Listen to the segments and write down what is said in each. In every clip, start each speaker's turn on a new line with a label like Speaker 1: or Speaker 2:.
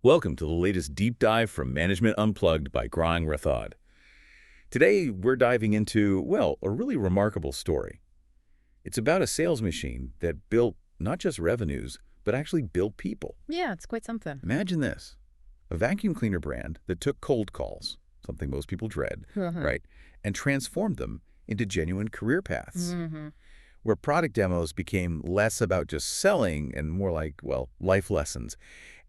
Speaker 1: Welcome to the latest deep dive from Management Unplugged by Grang Rathod. Today, we're diving into, well, a really remarkable story. It's about a sales machine that built not just revenues, but actually built people.
Speaker 2: Yeah, it's quite something.
Speaker 1: Imagine this, a vacuum cleaner brand that took cold calls, something most people dread, right, and transformed them into genuine career paths, where product demos became less about just selling and more like, well, life lessons.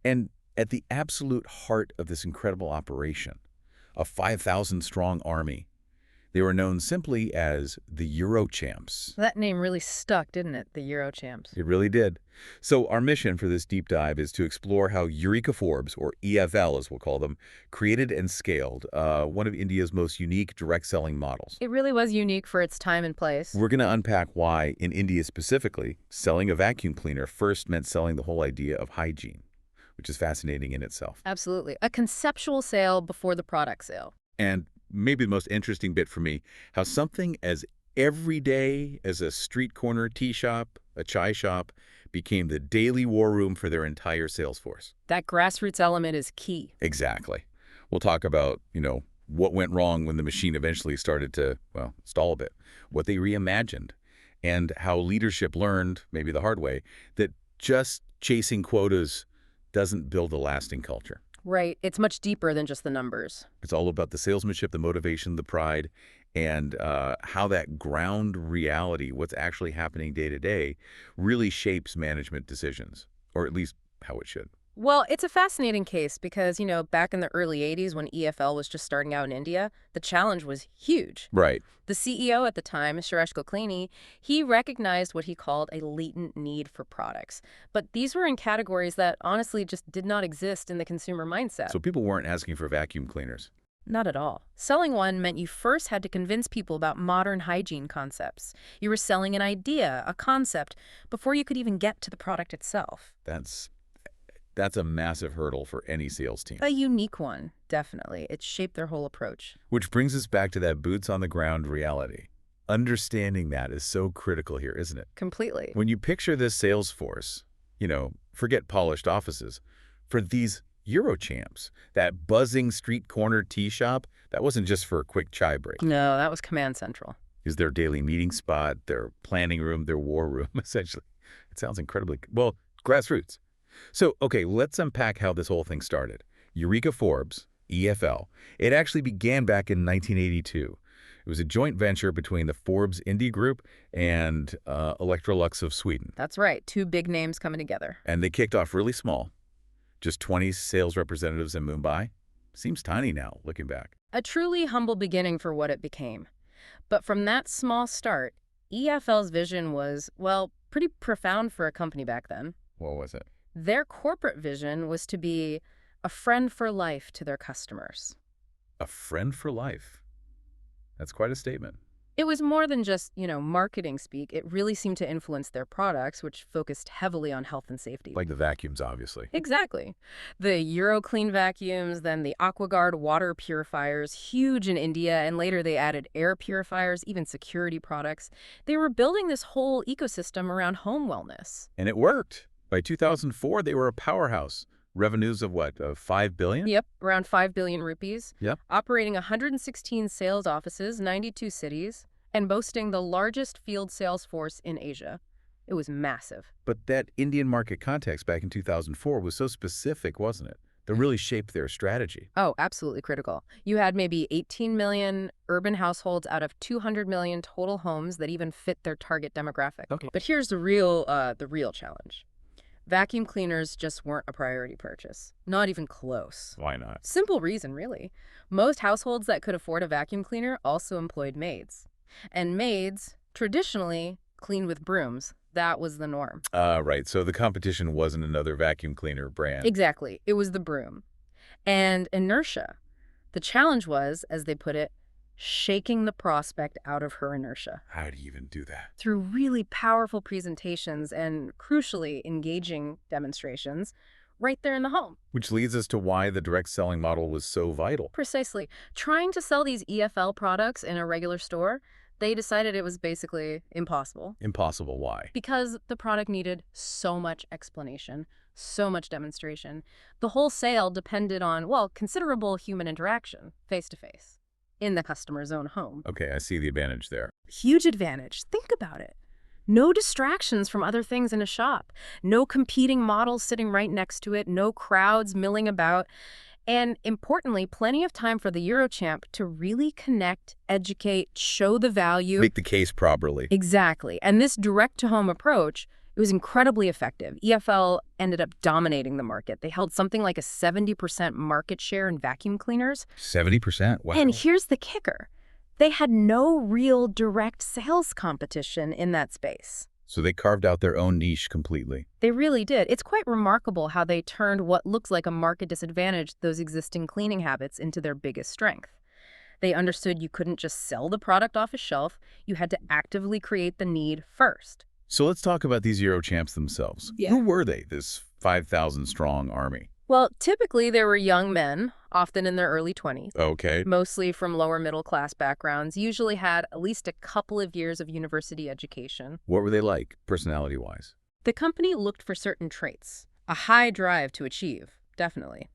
Speaker 1: And at the absolute heart of this incredible operation, a 5,000-strong army, they were known simply as the EuroChamps.
Speaker 2: That name really stuck, didn't it? The EuroChamps.
Speaker 1: It really did. So our mission for this deep dive is to explore how Eureka Forbes, or EFL as we'll call them, created and scaled one of India's most unique direct selling models.
Speaker 2: It really was unique for its time and place.
Speaker 1: We're going to unpack why, in India specifically, selling a vacuum cleaner first meant selling the whole idea of hygiene, which is fascinating in itself.
Speaker 2: Absolutely. A conceptual sale before the product sale.
Speaker 1: And maybe the most interesting bit for me, how something as everyday as a street corner tea shop, a chai shop, became the daily war room for their entire sales force.
Speaker 2: That grassroots element is key.
Speaker 1: Exactly. We'll talk about, what went wrong when the machine eventually started to, well, stall a bit, what they reimagined, and how leadership learned, maybe the hard way, that just chasing quotas doesn't build a lasting culture.
Speaker 2: Right. It's much deeper than just the numbers.
Speaker 1: It's all about the salesmanship, the motivation, the pride, and how that ground reality, what's actually happening day to day, really shapes management decisions, or at least how it should.
Speaker 2: Well, it's a fascinating case because, back in the early 80s when EFL was just starting out in India, the challenge was huge.
Speaker 1: Right.
Speaker 2: The CEO at the time, Suresh Gokhale, he recognized what he called a latent need for products. But these were in categories that honestly just did not exist in the consumer mindset.
Speaker 1: So people weren't asking for vacuum cleaners.
Speaker 2: Not at all. Selling one meant you first had to convince people about modern hygiene concepts. You were selling an idea, a concept, before you could even get to the product itself.
Speaker 1: That's a massive hurdle for any sales team.
Speaker 2: A unique one, definitely. It shaped their whole approach.
Speaker 1: Which brings us back to that boots on the ground reality. Understanding that is so critical here, isn't it?
Speaker 2: Completely.
Speaker 1: When you picture this sales force, forget polished offices, for these EuroChamps, that buzzing street corner tea shop, that wasn't just for a quick chai break.
Speaker 2: No, that was Command Central.
Speaker 1: Is their daily meeting spot, their planning room, their war room, essentially. It sounds incredibly, well, grassroots. So, okay, let's unpack how this whole thing started. Eureka Forbes, EFL, it actually began back in 1982. It was a joint venture between the Forbes Indie Group and Electrolux of Sweden.
Speaker 2: That's right, two big names coming together.
Speaker 1: And they kicked off really small, just 20 sales representatives in Mumbai. Seems tiny now, looking back.
Speaker 2: A truly humble beginning for what it became. But from that small start, EFL's vision was, well, pretty profound for a company back then.
Speaker 1: What was it?
Speaker 2: Their corporate vision was to be a friend for life to their customers.
Speaker 1: A friend for life. That's quite a statement.
Speaker 2: It was more than just, marketing speak. It really seemed to influence their products, which focused heavily on health and safety.
Speaker 1: Like the vacuums, obviously.
Speaker 2: Exactly. The EuroClean vacuums, then the AquaGuard water purifiers, huge in India, and later they added air purifiers, even security products. They were building this whole ecosystem around home wellness.
Speaker 1: And it worked. By 2004, they were a powerhouse. Revenues of what, of 5 billion?
Speaker 2: Yep, around 5 billion rupees.
Speaker 1: Yep.
Speaker 2: Operating 116 sales offices, 92 cities, and boasting the largest field sales force in Asia. It was massive.
Speaker 1: But that Indian market context back in 2004 was so specific, wasn't it? That really shaped their strategy.
Speaker 2: Oh, absolutely critical. You had maybe 18 million urban households out of 200 million total homes that even fit their target demographic.
Speaker 1: Okay.
Speaker 2: But here's the real challenge. Vacuum cleaners just weren't a priority purchase. Not even close.
Speaker 1: Why not?
Speaker 2: Simple reason, really. Most households that could afford a vacuum cleaner also employed maids. And maids, traditionally, cleaned with brooms. That was the norm.
Speaker 1: Right. So the competition wasn't another vacuum cleaner brand.
Speaker 2: Exactly. It was the broom. And inertia. The challenge was, as they put it, shaking the prospect out of her inertia.
Speaker 1: How do you even do that?
Speaker 2: Through really powerful presentations and, crucially, engaging demonstrations right there in the home.
Speaker 1: Which leads us to why the direct selling model was so vital.
Speaker 2: Precisely. Trying to sell these EFL products in a regular store, They decided it was basically impossible.
Speaker 1: Impossible. Why?
Speaker 2: Because the product needed so much explanation, so much demonstration. The whole sale depended on, well, considerable human interaction, face-to-face, in the customer's own home.
Speaker 1: Okay, I see the advantage there.
Speaker 2: Huge advantage. Think about it. No distractions from other things in a shop. No competing models sitting right next to it. No crowds milling about. And importantly, plenty of time for the EuroChamp to really connect, educate, show the value.
Speaker 1: Make the case properly.
Speaker 2: Exactly. And this direct-to-home approach, it was incredibly effective. EFL ended up dominating the market. They held something like a 70% market share in vacuum cleaners.
Speaker 1: 70%? Wow.
Speaker 2: And here's the kicker. They had no real direct sales competition in that space.
Speaker 1: So they carved out their own niche completely.
Speaker 2: They really did. It's quite remarkable how they turned what looks like a market disadvantage, those existing cleaning habits, into their biggest strength. They understood you couldn't just sell the product off a shelf. You had to actively create the need first.
Speaker 1: So let's talk about these EuroChamps themselves.
Speaker 2: Yeah.
Speaker 1: Who were they, this 5,000-strong army?
Speaker 2: Well, typically they were young men, often in their early 20s.
Speaker 1: Okay.
Speaker 2: Mostly from lower middle class backgrounds, usually had at least a couple of years of university education.
Speaker 1: What were they like, personality-wise?
Speaker 2: The company looked for certain traits. A high drive to achieve, definitely.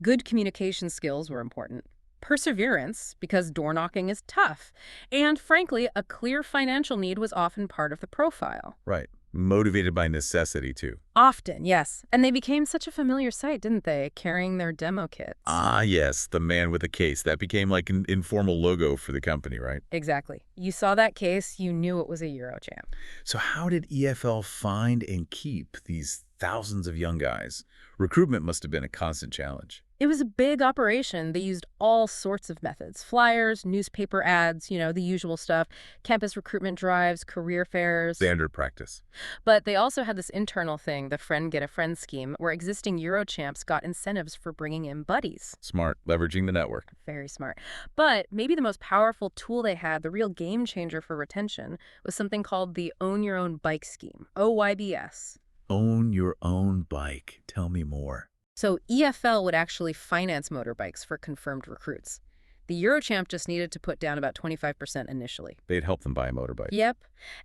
Speaker 2: Good communication skills were important. Perseverance, because door knocking is tough. And frankly, a clear financial need was often part of the profile.
Speaker 1: Right. Motivated by necessity, too.
Speaker 2: Often, yes. And they became such a familiar sight, didn't they? Carrying their demo kits.
Speaker 1: Ah, yes, the man with the case. That became like an informal logo for the company, right?
Speaker 2: Exactly. You saw that case, you knew it was a EuroChamp.
Speaker 1: So how did EFL find and keep these thousands of young guys? Recruitment must have been a constant challenge.
Speaker 2: It was a big operation. They used all sorts of methods. Flyers, newspaper ads, the usual stuff, campus recruitment drives, career fairs.
Speaker 1: Standard practice.
Speaker 2: But they also had this internal thing, the friend get a friend scheme, where existing EuroChamps got incentives for bringing in buddies.
Speaker 1: Smart, leveraging the network.
Speaker 2: Very smart. But maybe the most powerful tool they had, the real game changer for retention, was something called the Own Your Own Bike Scheme, OYBS.
Speaker 1: Own your own bike. Tell me more.
Speaker 2: So EFL would actually finance motorbikes for confirmed recruits. The EuroChamp just needed to put down about 25% initially.
Speaker 1: They'd help them buy a motorbike.
Speaker 2: Yep.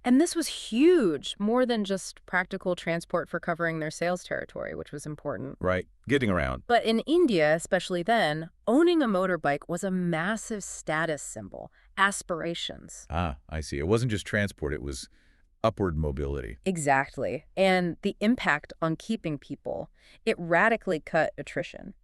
Speaker 2: And this was huge, more than just practical transport for covering their sales territory, which was important.
Speaker 1: Right. Getting around.
Speaker 2: But in India, especially then, owning a motorbike was a massive status symbol, aspirations.
Speaker 1: Ah, I see. It wasn't just transport. It was upward mobility.
Speaker 2: Exactly. And the impact on keeping people, it radically cut attrition.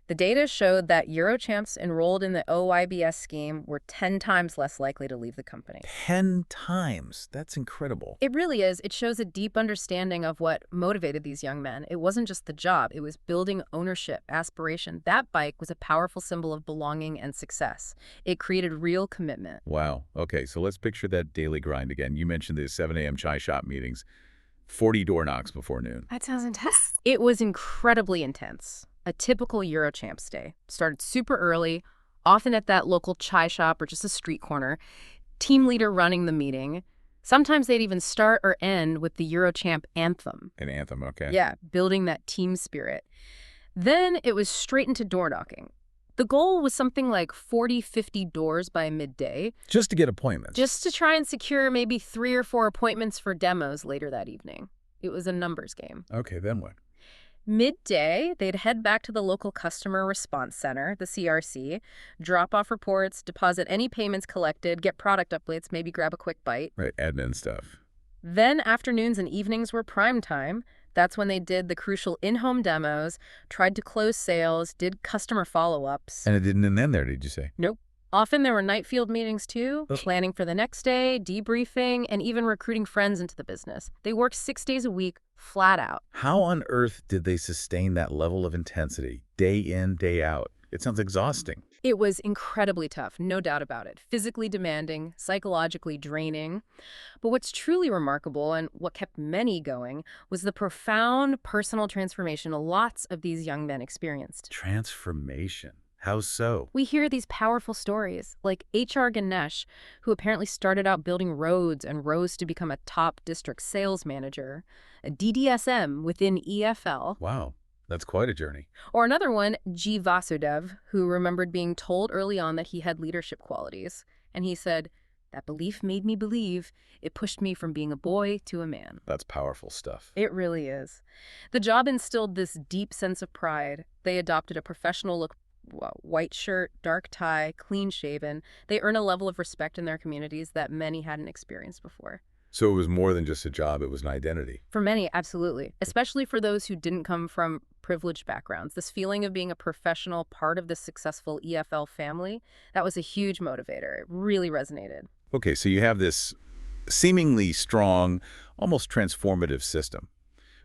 Speaker 2: The data showed that EuroChamps enrolled in the OYBS scheme were 10 times less likely to leave the company.
Speaker 1: 10 times. That's incredible.
Speaker 2: It really is. It shows a deep understanding of what motivated these young men. It wasn't just the job. It was building ownership, aspiration. That bike was a powerful symbol of belonging and success. It created real commitment.
Speaker 1: Wow. Okay, so let's picture that daily grind again. You mentioned the 7 a.m. chai shop meetings, 40 door knocks before noon.
Speaker 2: That sounds intense. It was incredibly intense. A typical EuroChamps day started super early, often at that local chai shop or just a street corner. Team leader running the meeting. Sometimes they'd even start or end with the EuroChamp anthem.
Speaker 1: An anthem, okay.
Speaker 2: Yeah, building that team spirit. Then it was straight into door knocking. The goal was something like 40, 50 doors by midday.
Speaker 1: Just to get appointments.
Speaker 2: Just to try and secure maybe 3 or 4 appointments for demos later that evening. It was a numbers game.
Speaker 1: Okay, then what?
Speaker 2: Midday, they'd head back to the local customer response center, the CRC, drop off reports, deposit any payments collected, get product updates, maybe grab a quick bite.
Speaker 1: Right, admin stuff.
Speaker 2: Then afternoons and evenings were prime time. That's when they did the crucial in-home demos, tried to close sales, did customer follow-ups.
Speaker 1: And it didn't end there, did you say?
Speaker 2: Nope. Often there were night field meetings too, planning for the next day, debriefing, and even recruiting friends into the business. They worked 6 days a week, flat out.
Speaker 1: How on earth did they sustain that level of intensity, day in, day out? It sounds exhausting.
Speaker 2: It was incredibly tough, no doubt about it. Physically demanding, psychologically draining. But what's truly remarkable, and what kept many going, was the profound personal transformation lots of these young men experienced.
Speaker 1: Transformation. How so?
Speaker 2: We hear these powerful stories, like H.R. Ganesh, who apparently started out building roads and rose to become a top district sales manager, a DDSM within EFL.
Speaker 1: Wow, that's quite a journey.
Speaker 2: Or another one, G. Vasudev, who remembered being told early on that he had leadership qualities. And he said, That belief made me believe. It pushed me from being a boy to a man.
Speaker 1: That's powerful stuff.
Speaker 2: It really is. The job instilled this deep sense of pride. They adopted a professional look, white shirt, dark tie, clean shaven. They earn a level of respect in their communities that many hadn't experienced before.
Speaker 1: So it was more than just a job, it was an identity.
Speaker 2: For many, absolutely. Especially for those who didn't come from privileged backgrounds. This feeling of being a professional part of the successful EFL family, that was a huge motivator. It really resonated.
Speaker 1: Okay, so you have this seemingly strong, almost transformative system.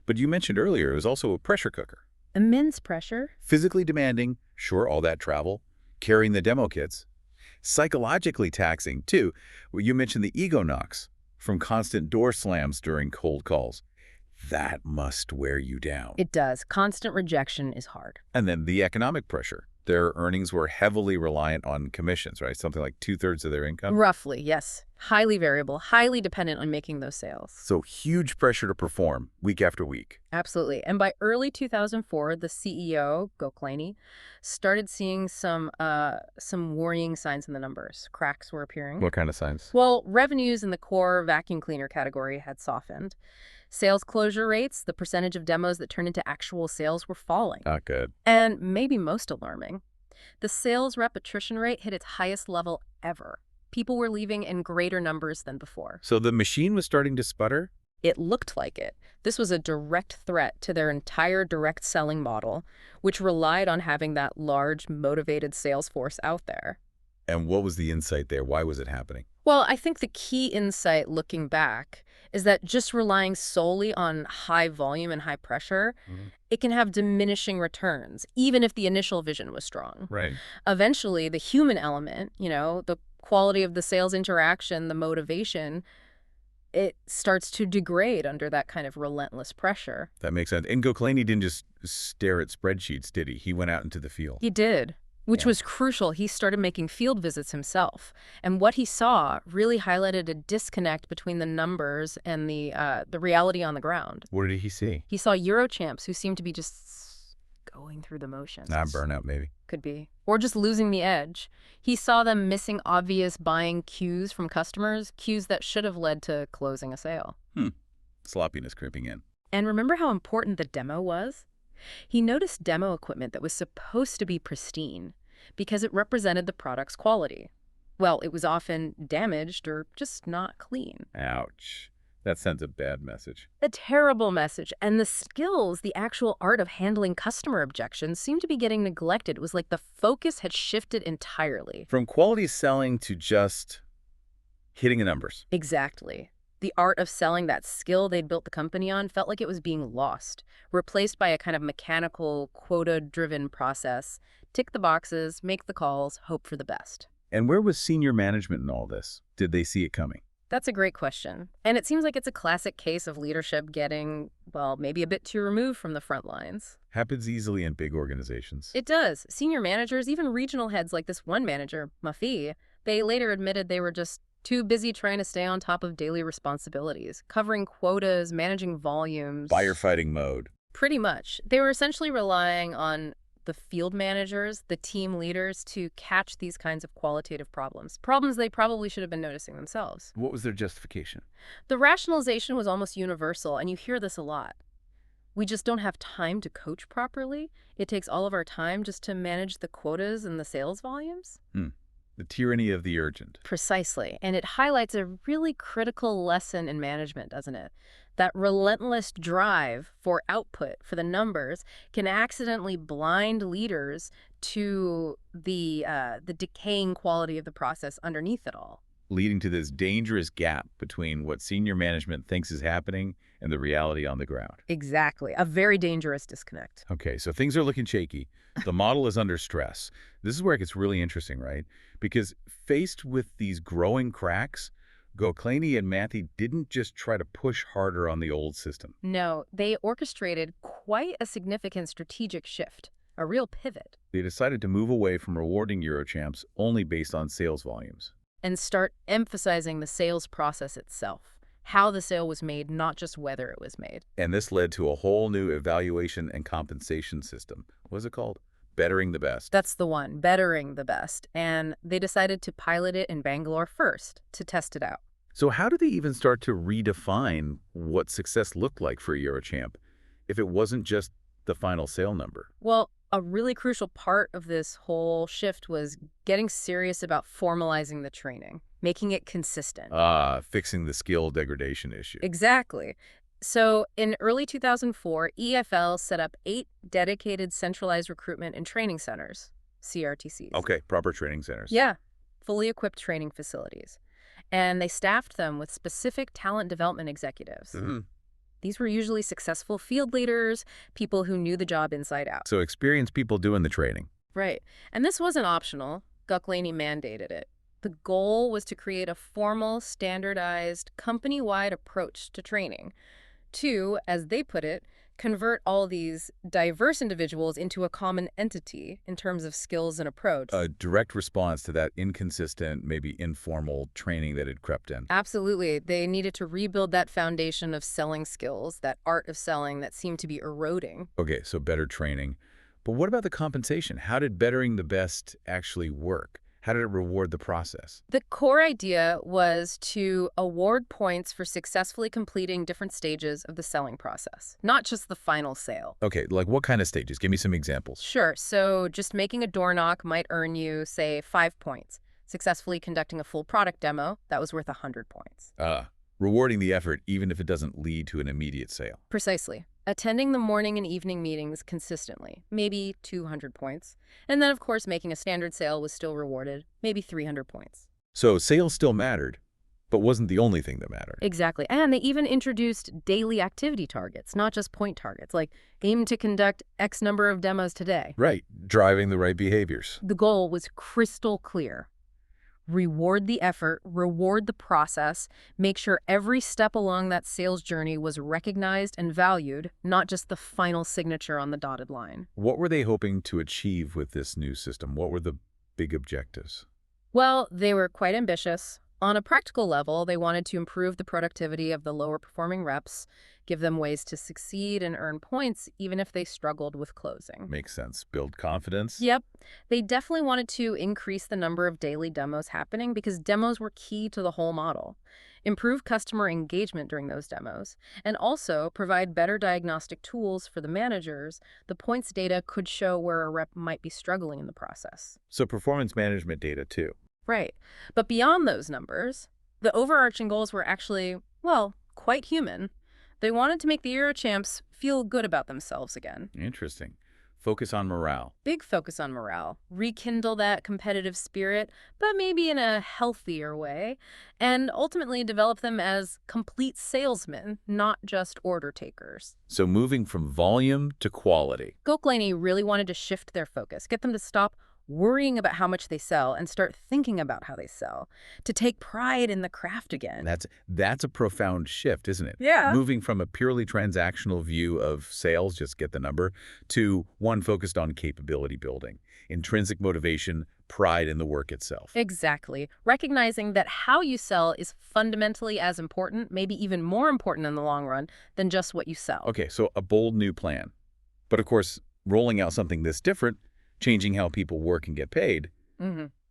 Speaker 1: But you mentioned earlier it was also a pressure cooker.
Speaker 2: Immense pressure.
Speaker 1: Physically demanding, sure, all that travel, carrying the demo kits. Psychologically taxing, too. Well, you mentioned the ego knocks from constant door slams during cold calls. That must wear you down.
Speaker 2: It does. Constant rejection is hard.
Speaker 1: And then the economic pressure. Their earnings were heavily reliant on commissions, right? Something like 2/3 of their income?
Speaker 2: Roughly, yes. Highly variable, highly dependent on making those sales.
Speaker 1: So huge pressure to perform week after week.
Speaker 2: Absolutely. And by early 2004, the CEO, Goklaney, started seeing some worrying signs in the numbers. Cracks were appearing.
Speaker 1: What kind of signs?
Speaker 2: Well, revenues in the core vacuum cleaner category had softened. Sales closure rates, the percentage of demos that turned into actual sales, were falling.
Speaker 1: Not good.
Speaker 2: And maybe most alarming, the sales rep attrition rate hit its highest level ever. People were leaving in greater numbers than before.
Speaker 1: So the machine was starting to sputter?
Speaker 2: It looked like it. This was a direct threat to their entire direct selling model, which relied on having that large, motivated sales force out there.
Speaker 1: And what was the insight there? Why was it happening?
Speaker 2: Well, I think the key insight looking back is that just relying solely on high volume and high pressure, it can have diminishing returns, even if the initial vision was strong.
Speaker 1: Right.
Speaker 2: Eventually, the human element, the quality of the sales interaction, the motivation, it starts to degrade under that kind of relentless pressure.
Speaker 1: That makes sense. And Goklaney didn't just stare at spreadsheets, did he? He went out into the field.
Speaker 2: He did. Which was crucial. He started making field visits himself. And what he saw really highlighted a disconnect between the numbers and the reality on the ground.
Speaker 1: What did he see?
Speaker 2: He saw EuroChamps who seemed to be just going through the motions.
Speaker 1: Burnout, maybe.
Speaker 2: Could be. Or just losing the edge. He saw them missing obvious buying cues from customers, cues that should have led to closing a sale.
Speaker 1: Sloppiness creeping in.
Speaker 2: And remember how important the demo was? He noticed demo equipment that was supposed to be pristine because it represented the product's quality. Well, it was often damaged or just not clean.
Speaker 1: Ouch. That sends a bad message.
Speaker 2: A terrible message. And the skills, the actual art of handling customer objections, seemed to be getting neglected. It was like the focus had shifted entirely.
Speaker 1: From quality selling to just hitting the numbers.
Speaker 2: Exactly. The art of selling, that skill they'd built the company on, felt like it was being lost, replaced by a kind of mechanical, quota-driven process. Tick the boxes, make the calls, hope for the best.
Speaker 1: And where was senior management in all this? Did they see it coming?
Speaker 2: That's a great question. And it seems like it's a classic case of leadership getting, well, maybe a bit too removed from the front lines.
Speaker 1: Happens easily in big organizations.
Speaker 2: It does. Senior managers, even regional heads like this one manager, Mafi, they later admitted they were just too busy trying to stay on top of daily responsibilities, covering quotas, managing volumes.
Speaker 1: Firefighting mode.
Speaker 2: Pretty much. They were essentially relying on the field managers, the team leaders, to catch these kinds of qualitative problems they probably should have been noticing themselves.
Speaker 1: What was their justification?
Speaker 2: The rationalization was almost universal, and you hear this a lot. We just don't have time to coach properly. It takes all of our time just to manage the quotas and the sales volumes.
Speaker 1: The tyranny of the urgent.
Speaker 2: Precisely. And it highlights a really critical lesson in management, doesn't it? That relentless drive for output, for the numbers, can accidentally blind leaders to the decaying quality of the process underneath it all.
Speaker 1: Leading to this dangerous gap between what senior management thinks is happening and the reality on the ground.
Speaker 2: Exactly. A very dangerous disconnect.
Speaker 1: Okay, so things are looking shaky. The model is under stress. This is where it gets really interesting, right? Because faced with these growing cracks, Goklaney and Matthew didn't just try to push harder on the old system.
Speaker 2: No, they orchestrated quite a significant strategic shift, a real pivot.
Speaker 1: They decided to move away from rewarding EuroChamps only based on sales volumes.
Speaker 2: And start emphasizing the sales process itself, how the sale was made, not just whether it was made.
Speaker 1: And this led to a whole new evaluation and compensation system. What is it called? bettering the best.
Speaker 2: That's the one, bettering the best. And they decided to pilot it in Bangalore first to test it out.
Speaker 1: So how did they even start to redefine what success looked like for a EuroChamp if it wasn't just the final sale number?
Speaker 2: Well, a really crucial part of this whole shift was getting serious about formalizing the training, making it consistent.
Speaker 1: Fixing the skill degradation issue.
Speaker 2: Exactly. So in early 2004, EFL set up 8 dedicated centralized recruitment and training centers, CRTCs.
Speaker 1: Okay, proper training centers.
Speaker 2: Yeah, fully equipped training facilities. And they staffed them with specific talent development executives. These were usually successful field leaders, people who knew the job inside out.
Speaker 1: So experienced people doing the training.
Speaker 2: Right. And this wasn't optional. Gucklany mandated it. The goal was to create a formal, standardized, company-wide approach to training. To, as they put it, convert all these diverse individuals into a common entity in terms of skills and approach.
Speaker 1: A direct response to that inconsistent, maybe informal training that had crept in.
Speaker 2: Absolutely. They needed to rebuild that foundation of selling skills, that art of selling that seemed to be eroding.
Speaker 1: Okay, so better training. But what about the compensation? How did bettering the best actually work? How did it reward the process?
Speaker 2: The core idea was to award points for successfully completing different stages of the selling process, not just the final sale.
Speaker 1: Okay, like what kind of stages? Give me some examples.
Speaker 2: Sure. So just making a door knock might earn you, say, 5 points. Successfully conducting a full product demo, that was worth 100 points.
Speaker 1: Rewarding the effort even if it doesn't lead to an immediate sale.
Speaker 2: Precisely. Attending the morning and evening meetings consistently, maybe 200 points. And then, of course, making a standard sale was still rewarded, maybe 300 points.
Speaker 1: So sales still mattered, but wasn't the only thing that mattered.
Speaker 2: Exactly. And they even introduced daily activity targets, not just point targets, like aim to conduct X number of demos today.
Speaker 1: Right, driving the right behaviors.
Speaker 2: The goal was crystal clear. Reward the effort, reward the process, make sure every step along that sales journey was recognized and valued, not just the final signature on the dotted line.
Speaker 1: What were they hoping to achieve with this new system? What were the big objectives?
Speaker 2: Well, they were quite ambitious. On a practical level, they wanted to improve the productivity of the lower performing reps, give them ways to succeed and earn points even if they struggled with closing.
Speaker 1: Makes sense. Build confidence?
Speaker 2: Yep. They definitely wanted to increase the number of daily demos happening because demos were key to the whole model. Improve customer engagement during those demos, and also provide better diagnostic tools for the managers. The points data could show where a rep might be struggling in the process.
Speaker 1: So performance management data too.
Speaker 2: Right. But beyond those numbers, the overarching goals were actually, well, quite human. They wanted to make the EuroChamps feel good about themselves again.
Speaker 1: Interesting. Focus on morale.
Speaker 2: Big focus on morale. Rekindle that competitive spirit, but maybe in a healthier way. And ultimately develop them as complete salesmen, not just order takers.
Speaker 1: So moving from volume to quality.
Speaker 2: Gucklany really wanted to shift their focus, get them to stop worrying about how much they sell and start thinking about how they sell, to take pride in the craft again.
Speaker 1: That's a profound shift, isn't it?
Speaker 2: Yeah.
Speaker 1: Moving from a purely transactional view of sales, just get the number, to one focused on capability building, intrinsic motivation, pride in the work itself.
Speaker 2: Exactly. Recognizing that how you sell is fundamentally as important, maybe even more important in the long run, than just what you sell.
Speaker 1: Okay, so a bold new plan. But of course, rolling out something this different, changing how people work and get paid,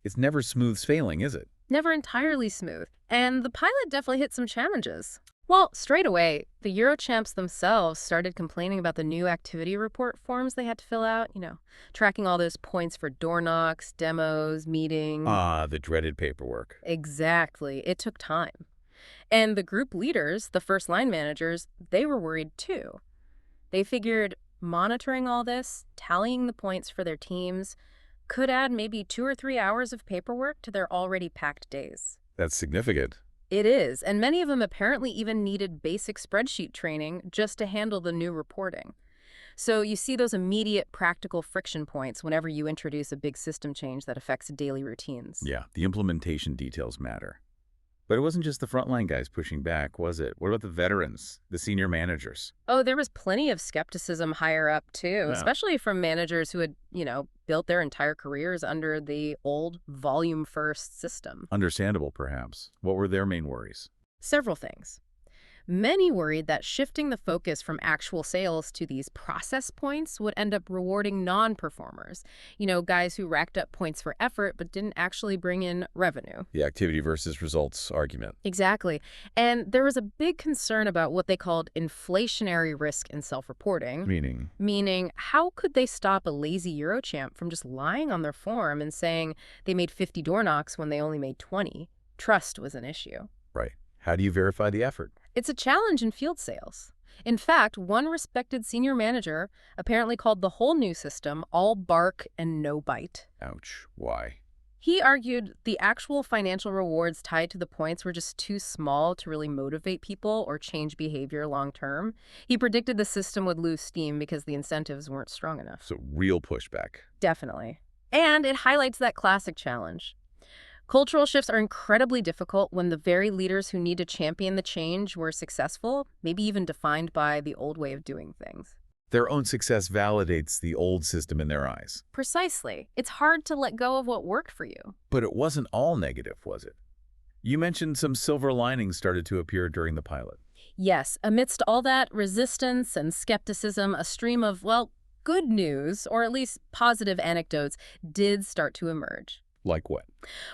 Speaker 1: it's never smooth sailing, is it?
Speaker 2: Never entirely smooth. And the pilot definitely hit some challenges. Well, straight away, the EuroChamps themselves started complaining about the new activity report forms they had to fill out, tracking all those points for door knocks, demos, meetings.
Speaker 1: The dreaded paperwork.
Speaker 2: Exactly. It took time. And the group leaders, the first line managers, they were worried too. They figured monitoring all this, tallying the points for their teams, could add maybe 2 or 3 hours of paperwork to their already packed days.
Speaker 1: That's significant.
Speaker 2: It is, and many of them apparently even needed basic spreadsheet training just to handle the new reporting. So you see those immediate practical friction points whenever you introduce a big system change that affects daily routines.
Speaker 1: Yeah, the implementation details matter. But it wasn't just the frontline guys pushing back, was it? What about the veterans, the senior managers?
Speaker 2: Oh, there was plenty of skepticism higher up, too, especially from managers who had, built their entire careers under the old volume-first system.
Speaker 1: Understandable, perhaps. What were their main worries?
Speaker 2: Several things. Many worried that shifting the focus from actual sales to these process points would end up rewarding non-performers. Guys who racked up points for effort but didn't actually bring in revenue.
Speaker 1: The activity versus results argument.
Speaker 2: Exactly. And there was a big concern about what they called inflationary risk in self-reporting.
Speaker 1: Meaning?
Speaker 2: Meaning, how could they stop a lazy EuroChamp from just lying on their form and saying they made 50 door knocks when they only made 20? Trust was an issue.
Speaker 1: Right. How do you verify the effort?
Speaker 2: It's a challenge in field sales. In fact, one respected senior manager apparently called the whole new system all bark and no bite.
Speaker 1: Ouch. Why?
Speaker 2: He argued the actual financial rewards tied to the points were just too small to really motivate people or change behavior long term. He predicted the system would lose steam because the incentives weren't strong enough.
Speaker 1: So real pushback.
Speaker 2: Definitely. And it highlights that classic challenge. Cultural shifts are incredibly difficult when the very leaders who need to champion the change were successful, maybe even defined by the old way of doing things.
Speaker 1: Their own success validates the old system in their eyes.
Speaker 2: Precisely. It's hard to let go of what worked for you.
Speaker 1: But it wasn't all negative, was it? You mentioned some silver linings started to appear during the pilot.
Speaker 2: Yes, amidst all that resistance and skepticism, a stream of, good news, or at least positive anecdotes, did start to emerge.
Speaker 1: Like what?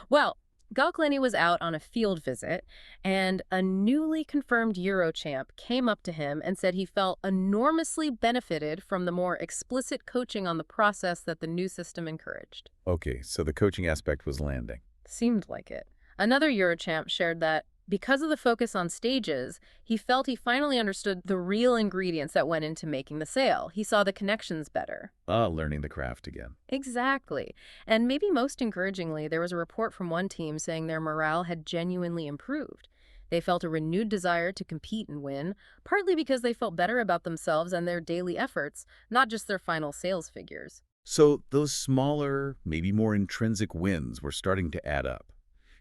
Speaker 2: Well, Galklany was out on a field visit, and a newly confirmed EuroChamp came up to him and said he felt enormously benefited from the more explicit coaching on the process that the new system encouraged.
Speaker 1: Okay, so the coaching aspect was landing.
Speaker 2: Seemed like it. Another EuroChamp shared that because of the focus on stages, he felt he finally understood the real ingredients that went into making the sale. He saw the connections better.
Speaker 1: Learning the craft again.
Speaker 2: Exactly. And maybe most encouragingly, there was a report from one team saying their morale had genuinely improved. They felt a renewed desire to compete and win, partly because they felt better about themselves and their daily efforts, not just their final sales figures.
Speaker 1: So those smaller, maybe more intrinsic wins were starting to add up.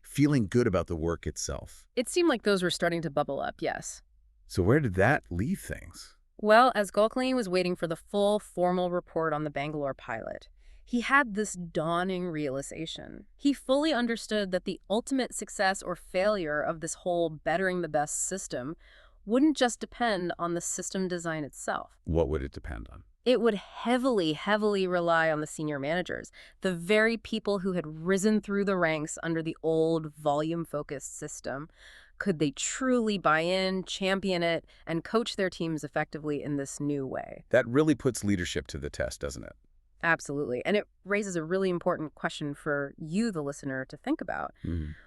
Speaker 1: Feeling good about the work itself.
Speaker 2: It seemed like those were starting to bubble up, yes.
Speaker 1: So where did that leave things?
Speaker 2: Well, as Galklany was waiting for the full formal report on the Bangalore pilot, he had this dawning realization. He fully understood that the ultimate success or failure of this whole bettering the best system wouldn't just depend on the system design itself.
Speaker 1: What would it depend on?
Speaker 2: It would heavily, heavily rely on the senior managers, the very people who had risen through the ranks under the old volume-focused system. Could they truly buy in, champion it, and coach their teams effectively in this new way?
Speaker 1: That really puts leadership to the test, doesn't it?
Speaker 2: Absolutely. And it raises a really important question for you, the listener, to think about.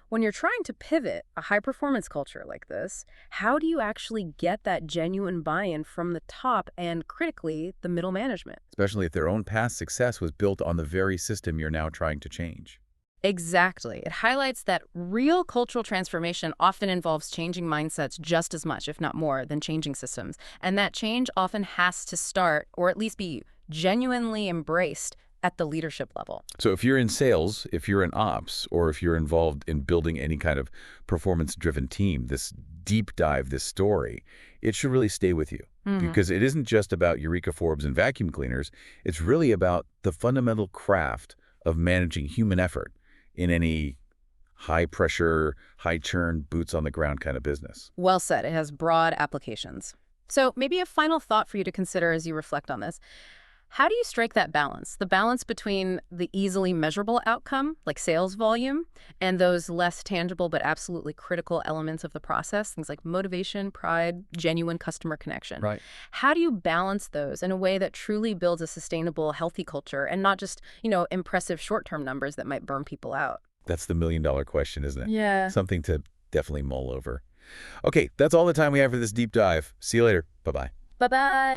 Speaker 2: When you're trying to pivot a high-performance culture like this, how do you actually get that genuine buy-in from the top and, critically, the middle management?
Speaker 1: Especially if their own past success was built on the very system you're now trying to change.
Speaker 2: Exactly. It highlights that real cultural transformation often involves changing mindsets just as much, if not more, than changing systems. And that change often has to start, or at least be genuinely embraced at the leadership level.
Speaker 1: So if you're in sales, if you're in ops, or if you're involved in building any kind of performance-driven team, this deep dive, this story, it should really stay with you. Because it isn't just about Eureka Forbes and vacuum cleaners. It's really about the fundamental craft of managing human effort in any high-pressure, high-churn, boots-on-the-ground kind of business.
Speaker 2: Well said. It has broad applications. So maybe a final thought for you to consider as you reflect on this. How do you strike that balance? The balance between the easily measurable outcome, like sales volume, and those less tangible but absolutely critical elements of the process, things like motivation, pride, genuine customer connection.
Speaker 1: Right.
Speaker 2: How do you balance those in a way that truly builds a sustainable, healthy culture and not just, impressive short-term numbers that might burn people out?
Speaker 1: That's the million-dollar question, isn't it?
Speaker 2: Yeah.
Speaker 1: Something to definitely mull over. Okay, that's all the time we have for this deep dive. See you later. Bye-bye.
Speaker 2: Bye-bye.